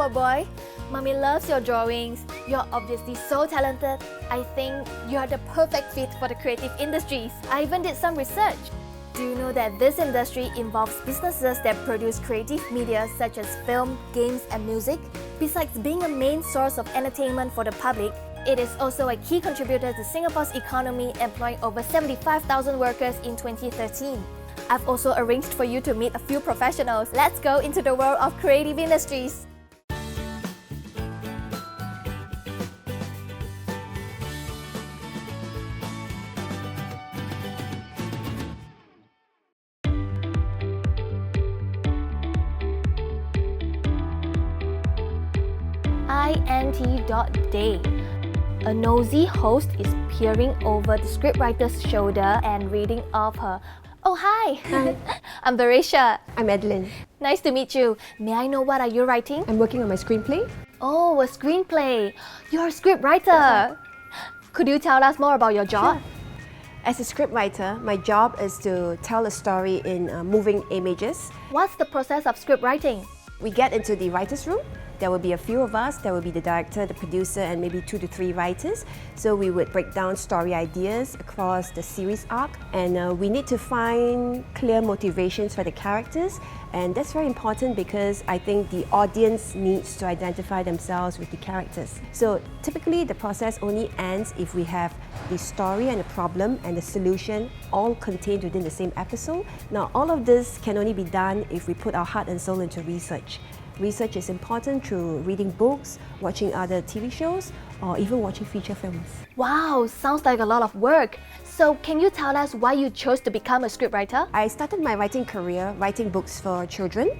boy. Mommy loves your drawings. You're obviously so talented. I think you're the perfect fit for the creative industries. I even did some research. Do you know that this industry involves businesses that produce creative media such as film, games, and music? Besides being a main source of entertainment for the public, it is also a key contributor to Singapore's economy, employing over 75,000 workers in 2013. I've also arranged for you to meet a few professionals. Let's go into the world of creative industries. INT.day. A nosy host is peering over the scriptwriter's shoulder and reading off her. Oh, hi! Hi. I'm Barisha. I'm Adeline. Nice to meet you. May I know what are you writing? I'm working on my screenplay. Oh, a screenplay. You're a scriptwriter. Could you tell us more about your job? Sure. As a scriptwriter, my job is to tell a story in moving images. What's the process of script writing? We get into the writer's room. There will be a few of us. There will be the director, the producer, and maybe 2 to 3 writers. So we would break down story ideas across the series arc, and we need to find clear motivations for the characters. And that's very important because I think the audience needs to identify themselves with the characters. So typically the process only ends if we have the story and the problem and the solution all contained within the same episode. Now all of this can only be done if we put our heart and soul into research. Research is important through reading books, watching other TV shows, or even watching feature films. Wow, sounds like a lot of work. So can you tell us why you chose to become a scriptwriter? I started my writing career writing books for children.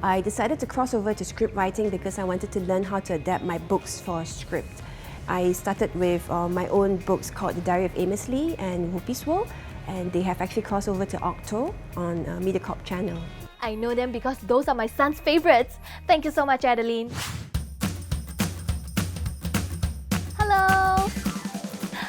I decided to cross over to script writing because I wanted to learn how to adapt my books for a script. I started with my own books called The Diary of Amos Lee and Whoopi's World, and they have actually crossed over to Octo on MediaCorp channel. I know them because those are my son's favorites. Thank you so much, Adeline. Hello.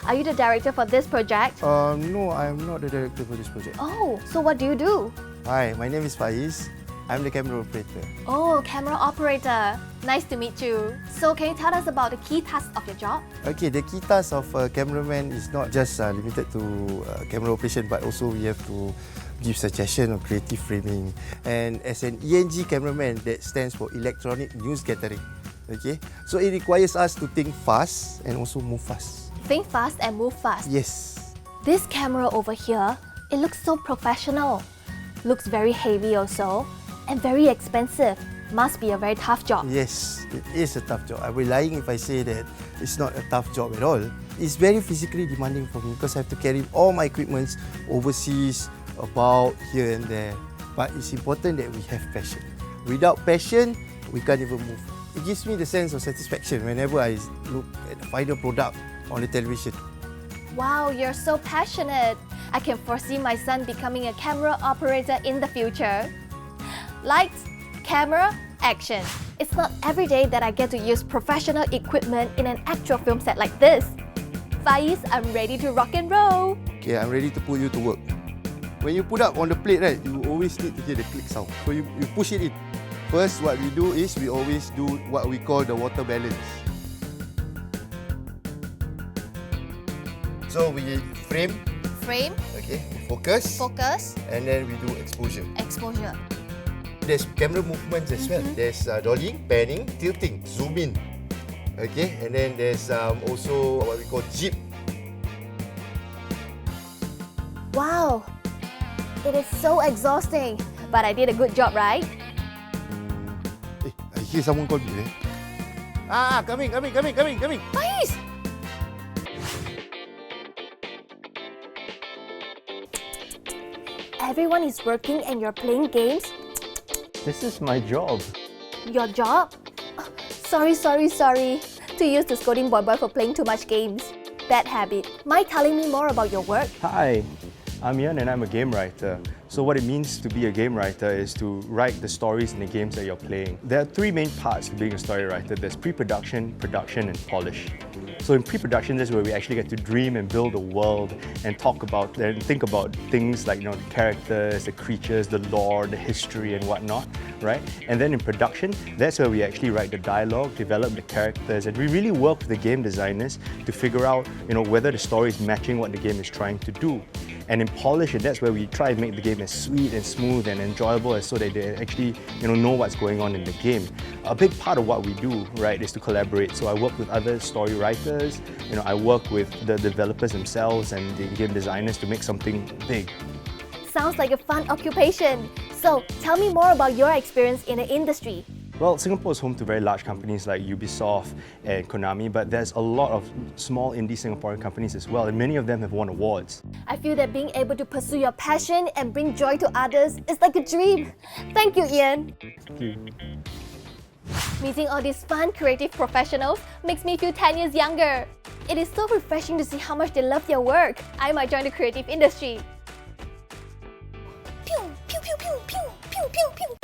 Are you the director for this project? No, I am not the director for this project. Oh, so what do you do? Hi, my name is Faiz. I'm the camera operator. Oh, camera operator. Nice to meet you. So can you tell us about the key tasks of your job? Okay, the key task of a cameraman is not just limited to camera operation, but also we have to give suggestion of creative framing. And as an ENG cameraman, that stands for Electronic News Gathering. Okay, so it requires us to think fast and also move fast. Think fast and move fast. Yes. This camera over here, it looks so professional. Looks very heavy also, and very expensive. Must be a very tough job. Yes, it is a tough job. I'll be lying if I say that it's not a tough job at all. It's very physically demanding for me because I have to carry all my equipment overseas, about here and there. But it's important that we have passion. Without passion, we can't even move. It gives me the sense of satisfaction whenever I look at the final product on the television. Wow, you're so passionate. I can foresee my son becoming a camera operator in the future. Lights, camera, action. It's not every day that I get to use professional equipment in an actual film set like this. Faiz, I'm ready to rock and roll. Okay, I'm ready to put you to work. When you put up on the plate, right, you always need to hear the click sound. So you push it in. First, what we do is we always do what we call the water balance. So we frame, Frame, okay, focus, focus, and then we do exposure. exposure. There's camera movements as well. There's dollying, panning, tilting, zoom in. Okay, and then there's also what we call jib. Wow, it is so exhausting. But I did a good job, right? I hear someone call me. Coming. Faiz! Everyone is working and you're playing games? This is my job. Your job? Oh, sorry. Too used to scolding boy for playing too much games. Bad habit. Mind telling me more about your work? Hi, I'm Yan and I'm a game writer. So what it means to be a game writer is to write the stories in the games that you're playing. There are three main parts to being a story writer. There's pre-production, production, and polish. So in pre-production, this is where we actually get to dream and build a world and talk about and think about things like the characters, the creatures, the lore, the history and whatnot, right? And then in production, that's where we actually write the dialogue, develop the characters, and we really work with the game designers to figure out whether the story is matching what the game is trying to do. And in polish, that's where we try and make the game as sweet and smooth and enjoyable as so that they actually know what's going on in the game. A big part of what we do, right, is to collaborate. So I work with other story writers, I work with the developers themselves and the game designers to make something big. Sounds like a fun occupation. So tell me more about your experience in the industry. Well, Singapore is home to very large companies like Ubisoft and Konami, but there's a lot of small indie Singaporean companies as well, and many of them have won awards. I feel that being able to pursue your passion and bring joy to others is like a dream. Thank you, Ian. Thank you. Meeting all these fun, creative professionals makes me feel 10 years younger. It is so refreshing to see how much they love their work. I might join the creative industry. Pew, pew, pew, pew, pew, pew, pew, pew.